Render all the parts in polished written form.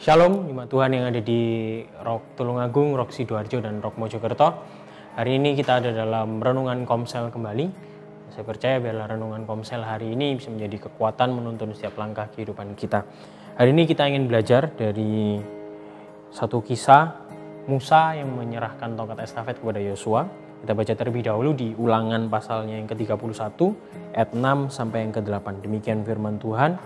Shalom, jemaat Tuhan yang ada di Rock Tulungagung, Rock Sidoarjo, dan Rock Mojokerto. Hari ini kita ada dalam renungan Komsel kembali. Saya percaya biarlah renungan Komsel hari ini bisa menjadi kekuatan menuntun setiap langkah kehidupan kita. Hari ini kita ingin belajar dari satu kisah Musa yang menyerahkan tongkat estafet kepada Yosua. Kita baca terlebih dahulu di Ulangan pasalnya yang ke-31 ayat 6 sampai yang ke-8. Demikian firman Tuhan.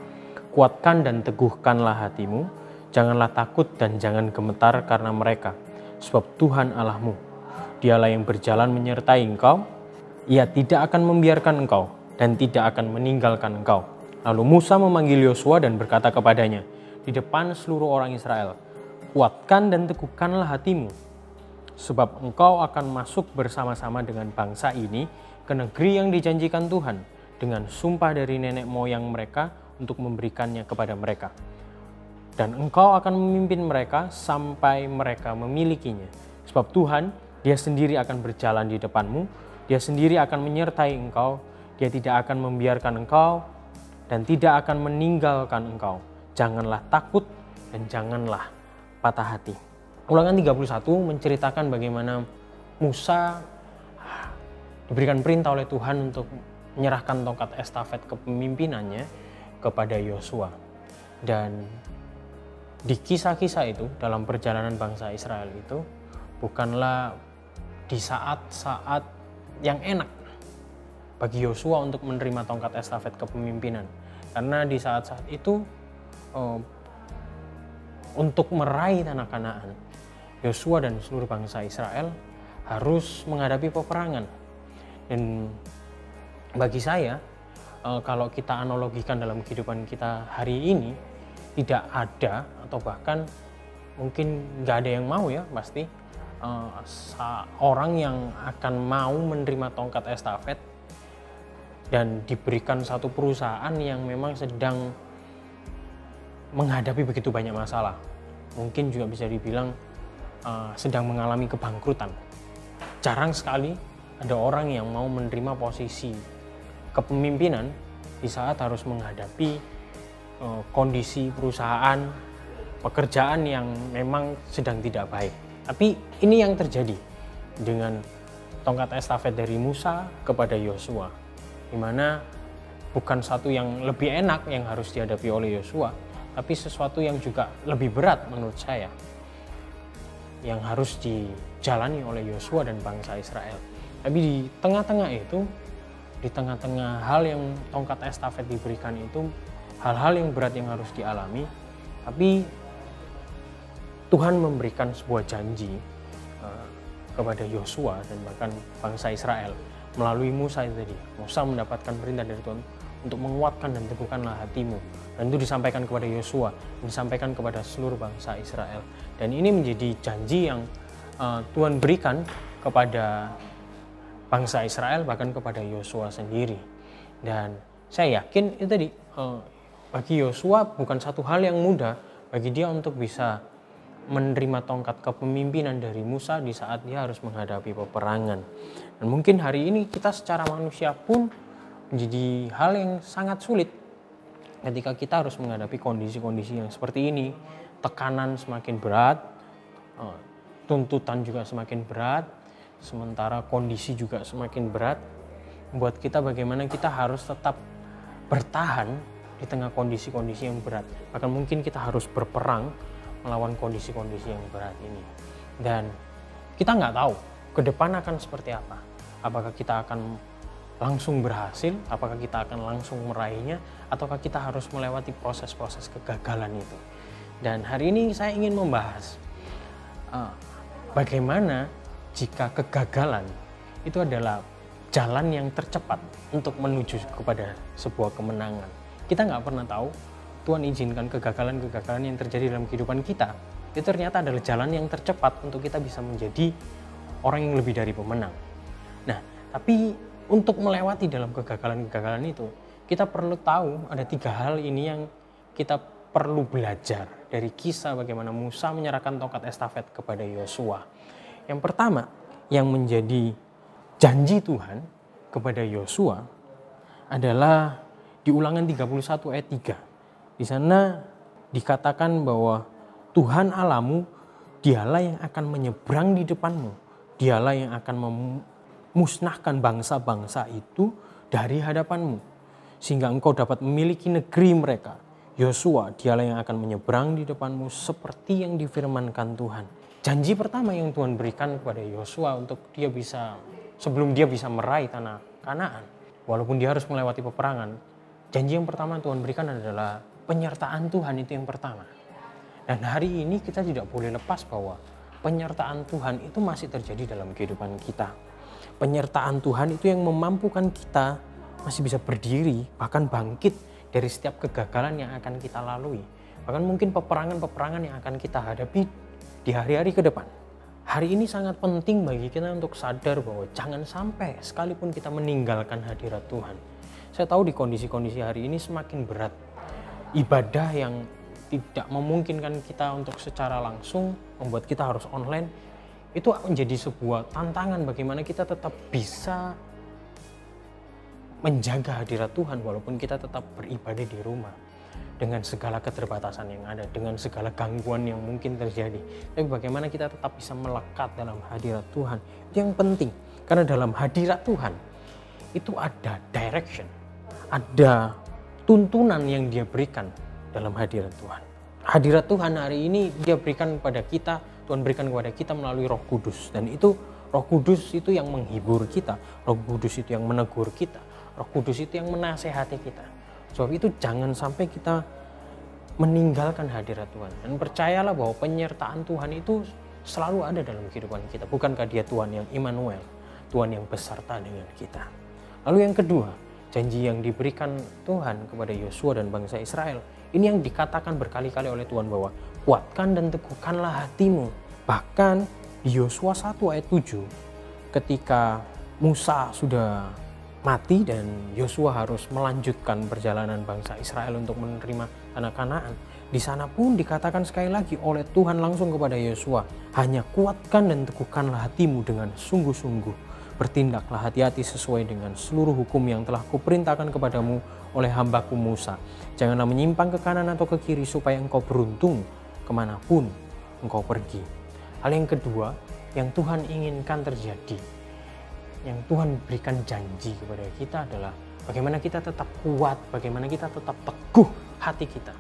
Kuatkan dan teguhkanlah hatimu. Janganlah takut dan jangan gemetar karena mereka, sebab Tuhan Allahmu, Dialah yang berjalan menyertai engkau. Ia tidak akan membiarkan engkau dan tidak akan meninggalkan engkau. Lalu Musa memanggil Yosua dan berkata kepadanya di depan seluruh orang Israel, kuatkan dan teguhkanlah hatimu, sebab engkau akan masuk bersama-sama dengan bangsa ini ke negeri yang dijanjikan Tuhan dengan sumpah dari nenek moyang mereka untuk memberikannya kepada mereka. Dan engkau akan memimpin mereka sampai mereka memilikinya. Sebab Tuhan, Dia sendiri akan berjalan di depanmu, Dia sendiri akan menyertai engkau, Dia tidak akan membiarkan engkau dan tidak akan meninggalkan engkau. Janganlah takut dan janganlah patah hati. Ulangan 31 menceritakan bagaimana Musa diberikan perintah oleh Tuhan untuk menyerahkan tongkat estafet kepemimpinannya kepada Yosua. Dan di kisah-kisah itu, dalam perjalanan bangsa Israel itu, bukanlah di saat-saat yang enak bagi Yosua untuk menerima tongkat estafet kepemimpinan. Karena di saat-saat itu, untuk meraih tanah Kanaan, Yosua dan seluruh bangsa Israel harus menghadapi peperangan. Dan bagi saya, kalau kita analogikan dalam kehidupan kita hari ini, tidak ada atau bahkan mungkin nggak ada yang mau ya pasti orang yang akan mau menerima tongkat estafet dan diberikan satu perusahaan yang memang sedang menghadapi begitu banyak masalah, mungkin juga bisa dibilang sedang mengalami kebangkrutan. Jarang sekali ada orang yang mau menerima posisi kepemimpinan di saat harus menghadapi kondisi perusahaan, pekerjaan yang memang sedang tidak baik. Tapi ini yang terjadi dengan tongkat estafet dari Musa kepada Yosua, di mana bukan satu yang lebih enak yang harus dihadapi oleh Yosua, tapi sesuatu yang juga lebih berat menurut saya, yang harus dijalani oleh Yosua dan bangsa Israel. Tapi di tengah-tengah itu, di tengah-tengah hal yang tongkat estafet diberikan itu, hal-hal yang berat yang harus dialami, tapi Tuhan memberikan sebuah janji kepada Yosua dan bahkan bangsa Israel melalui Musa itu tadi. Musa mendapatkan perintah dari Tuhan untuk menguatkan dan teguhkanlah hatimu, dan itu disampaikan kepada Yosua, disampaikan kepada seluruh bangsa Israel. Dan ini menjadi janji yang Tuhan berikan kepada bangsa Israel, bahkan kepada Yosua sendiri. Dan saya yakin itu tadi, bagi Yosua bukan satu hal yang mudah bagi dia untuk bisa menerima tongkat kepemimpinan dari Musa di saat dia harus menghadapi peperangan. Dan mungkin hari ini kita secara manusia pun menjadi hal yang sangat sulit ketika kita harus menghadapi kondisi-kondisi yang seperti ini. Tekanan semakin berat, tuntutan juga semakin berat, sementara kondisi juga semakin berat, membuat kita bagaimana kita harus tetap bertahan di tengah kondisi-kondisi yang berat. Bahkan mungkin kita harus berperang melawan kondisi-kondisi yang berat ini. Dan kita nggak tahu ke depan akan seperti apa. Apakah kita akan langsung berhasil, apakah kita akan langsung meraihnya, ataukah kita harus melewati proses-proses kegagalan itu. Dan hari ini saya ingin membahas bagaimana jika kegagalan itu adalah jalan yang tercepat untuk menuju kepada sebuah kemenangan. Kita nggak pernah tahu, Tuhan izinkan kegagalan-kegagalan yang terjadi dalam kehidupan kita, itu ternyata adalah jalan yang tercepat untuk kita bisa menjadi orang yang lebih dari pemenang. Nah, tapi untuk melewati dalam kegagalan-kegagalan itu, kita perlu tahu ada 3 hal ini yang kita perlu belajar dari kisah bagaimana Musa menyerahkan tongkat estafet kepada Yosua. Yang pertama, yang menjadi janji Tuhan kepada Yosua adalah di Ulangan 31 ayat 3. Di sana dikatakan bahwa Tuhan Allahmu, dialah yang akan menyeberang di depanmu. Dialah yang akan memusnahkan bangsa-bangsa itu dari hadapanmu, sehingga engkau dapat memiliki negeri mereka. Yosua, dialah yang akan menyeberang di depanmu seperti yang difirmankan Tuhan. Janji pertama yang Tuhan berikan kepada Yosua untuk sebelum dia bisa meraih tanah Kanaan, walaupun dia harus melewati peperangan, janji yang pertama Tuhan berikan adalah penyertaan Tuhan, itu yang pertama. Dan hari ini kita tidak boleh lepas bahwa penyertaan Tuhan itu masih terjadi dalam kehidupan kita. Penyertaan Tuhan itu yang memampukan kita masih bisa berdiri, bahkan bangkit dari setiap kegagalan yang akan kita lalui. Bahkan mungkin peperangan-peperangan yang akan kita hadapi di hari-hari ke depan. Hari ini sangat penting bagi kita untuk sadar bahwa jangan sampai sekalipun kita meninggalkan hadirat Tuhan. Saya tahu di kondisi-kondisi hari ini semakin berat. Ibadah yang tidak memungkinkan kita untuk secara langsung, membuat kita harus online, itu menjadi sebuah tantangan bagaimana kita tetap bisa menjaga hadirat Tuhan walaupun kita tetap beribadah di rumah dengan segala keterbatasan yang ada, dengan segala gangguan yang mungkin terjadi. Tapi bagaimana kita tetap bisa melekat dalam hadirat Tuhan, itu yang penting. Karena dalam hadirat Tuhan itu ada direction, ada tuntunan yang dia berikan dalam hadirat Tuhan. Hadirat Tuhan hari ini dia berikan kepada kita, Tuhan berikan kepada kita melalui Roh Kudus. Dan itu Roh Kudus itu yang menghibur kita, Roh Kudus itu yang menegur kita, Roh Kudus itu yang menasehati kita. Sebab itu jangan sampai kita meninggalkan hadirat Tuhan. Dan percayalah bahwa penyertaan Tuhan itu selalu ada dalam kehidupan kita. Bukankah dia Tuhan yang Immanuel, Tuhan yang beserta dengan kita. Lalu yang kedua, janji yang diberikan Tuhan kepada Yosua dan bangsa Israel. Ini yang dikatakan berkali-kali oleh Tuhan bahwa kuatkan dan teguhkanlah hatimu. Bahkan di Yosua 1 ayat 7 ketika Musa sudah mati dan Yosua harus melanjutkan perjalanan bangsa Israel untuk menerima tanah Kanaan. Di sana pun dikatakan sekali lagi oleh Tuhan langsung kepada Yosua, hanya kuatkan dan teguhkanlah hatimu dengan sungguh-sungguh. Bertindaklah hati-hati sesuai dengan seluruh hukum yang telah kuperintahkan kepadamu oleh hambaku Musa. Janganlah menyimpang ke kanan atau ke kiri supaya engkau beruntung kemanapun engkau pergi. Hal yang kedua yang Tuhan inginkan terjadi, yang Tuhan berikan janji kepada kita adalah bagaimana kita tetap kuat, bagaimana kita tetap teguh hati kita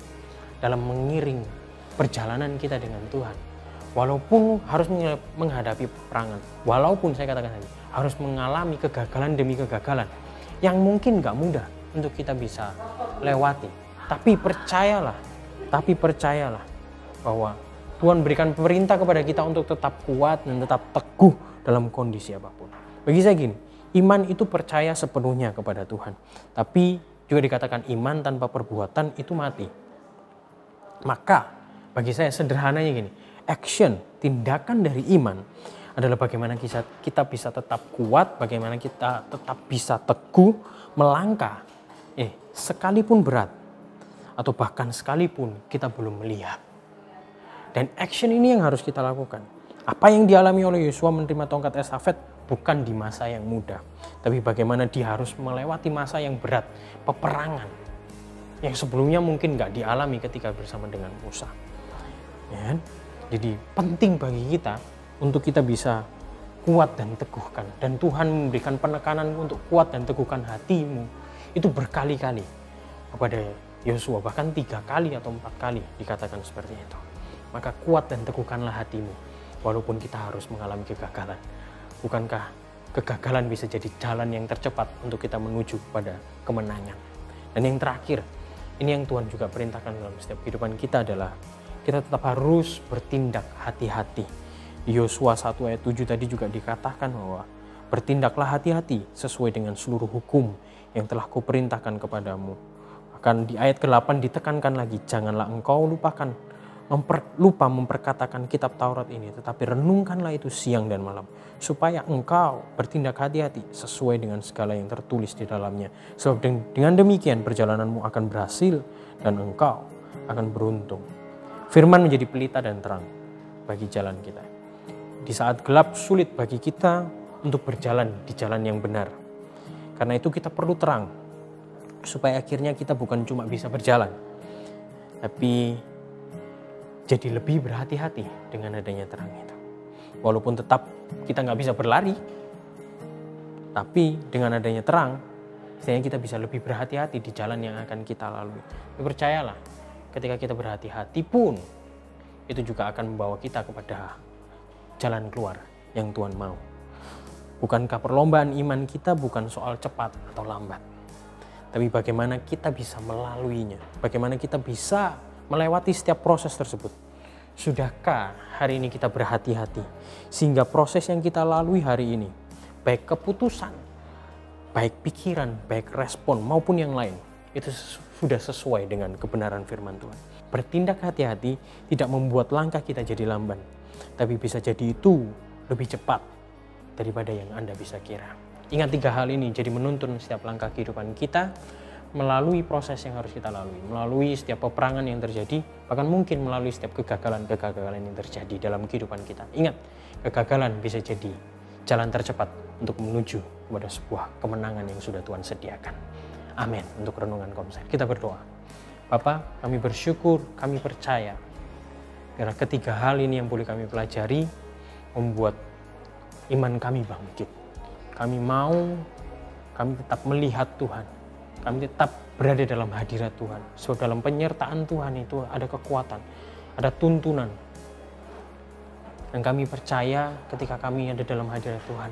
dalam mengiring perjalanan kita dengan Tuhan. Walaupun harus menghadapi peperangan, walaupun saya katakan tadi, harus mengalami kegagalan demi kegagalan yang mungkin gak mudah untuk kita bisa lewati. Tapi percayalah bahwa Tuhan berikan perintah kepada kita untuk tetap kuat dan tetap teguh dalam kondisi apapun. Bagi saya gini, iman itu percaya sepenuhnya kepada Tuhan. Tapi juga dikatakan iman tanpa perbuatan itu mati. Maka bagi saya sederhananya gini, action, tindakan dari iman adalah bagaimana kita bisa tetap kuat, bagaimana kita tetap bisa teguh melangkah. Sekalipun berat atau bahkan sekalipun kita belum melihat. Dan action ini yang harus kita lakukan. Apa yang dialami oleh Yosua menerima tongkat estafet bukan di masa yang mudah, tapi bagaimana dia harus melewati masa yang berat, peperangan yang sebelumnya mungkin gak dialami ketika bersama dengan Musa. Ya, jadi penting bagi kita untuk kita bisa kuat dan teguhkan. Dan Tuhan memberikan penekanan untuk kuat dan teguhkan hatimu. Itu berkali-kali kepada Yosua, bahkan 3 kali atau 4 kali dikatakan seperti itu. Maka kuat dan teguhkanlah hatimu, walaupun kita harus mengalami kegagalan. Bukankah kegagalan bisa jadi jalan yang tercepat untuk kita menuju pada kemenangan? Dan yang terakhir, ini yang Tuhan juga perintahkan dalam setiap kehidupan kita adalah kita tetap harus bertindak hati-hati. Di Yosua 1 ayat 7 tadi juga dikatakan bahwa bertindaklah hati-hati sesuai dengan seluruh hukum yang telah kuperintahkan kepadamu. Bahkan di ayat ke-8 ditekankan lagi, janganlah engkau lupa memperkatakan kitab Taurat ini, tetapi renungkanlah itu siang dan malam, supaya engkau bertindak hati-hati sesuai dengan segala yang tertulis di dalamnya. Sebab dengan demikian perjalananmu akan berhasil dan engkau akan beruntung. Firman menjadi pelita dan terang bagi jalan kita. Di saat gelap sulit bagi kita untuk berjalan di jalan yang benar. Karena itu kita perlu terang, supaya akhirnya kita bukan cuma bisa berjalan, tapi jadi lebih berhati-hati dengan adanya terang itu. Walaupun tetap kita nggak bisa berlari, tapi dengan adanya terang, setidaknya kita bisa lebih berhati-hati di jalan yang akan kita lalui. Percayalah, ketika kita berhati-hati pun, itu juga akan membawa kita kepada jalan keluar yang Tuhan mau. Bukankah perlombaan iman kita bukan soal cepat atau lambat, tapi bagaimana kita bisa melaluinya, bagaimana kita bisa melewati setiap proses tersebut. Sudahkah hari ini kita berhati-hati sehingga proses yang kita lalui hari ini, baik keputusan, baik pikiran, baik respon maupun yang lain, itu sudah sesuai dengan kebenaran firman Tuhan. Bertindak hati-hati tidak membuat langkah kita jadi lamban, tapi bisa jadi itu lebih cepat daripada yang Anda bisa kira. Ingat 3 hal ini jadi menuntun setiap langkah kehidupan kita, melalui proses yang harus kita lalui, melalui setiap peperangan yang terjadi, bahkan mungkin melalui setiap kegagalan-kegagalan yang terjadi dalam kehidupan kita. Ingat, kegagalan bisa jadi jalan tercepat untuk menuju kepada sebuah kemenangan yang sudah Tuhan sediakan. Amin. Untuk renungan Komsel, kita berdoa. Bapa, kami bersyukur, kami percaya, karena ketiga hal ini yang boleh kami pelajari, membuat iman kami bangkit. Kami tetap melihat Tuhan. Kami tetap berada dalam hadirat Tuhan. So, dalam penyertaan Tuhan itu ada kekuatan, ada tuntunan. Dan kami percaya ketika kami ada dalam hadirat Tuhan,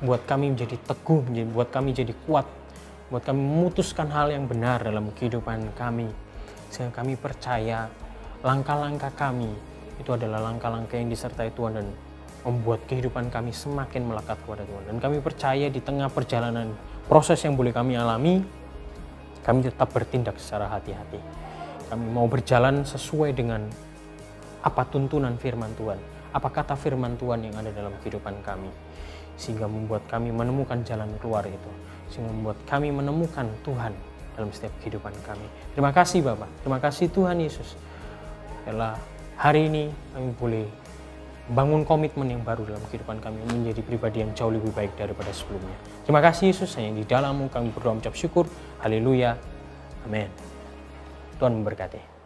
buat kami menjadi teguh, buat kami jadi kuat, buat kami memutuskan hal yang benar dalam kehidupan kami. Sehingga kami percaya langkah-langkah kami itu adalah langkah-langkah yang disertai Tuhan dan membuat kehidupan kami semakin melekat kepada Tuhan. Dan kami percaya di tengah perjalanan proses yang boleh kami alami, kami tetap bertindak secara hati-hati. Kami mau berjalan sesuai dengan apa tuntunan firman Tuhan, apa kata firman Tuhan yang ada dalam kehidupan kami, sehingga membuat kami menemukan jalan keluar itu, sehingga membuat kami menemukan Tuhan dalam setiap kehidupan kami. Terima kasih Bapa, terima kasih Tuhan Yesus. Karena hari ini kami boleh bangun komitmen yang baru dalam kehidupan kami, menjadi pribadi yang jauh lebih baik daripada sebelumnya. Terima kasih Yesus, hanya di dalam-Mu kami berdoa mengucap syukur. Haleluya. Amin. Tuhan memberkati.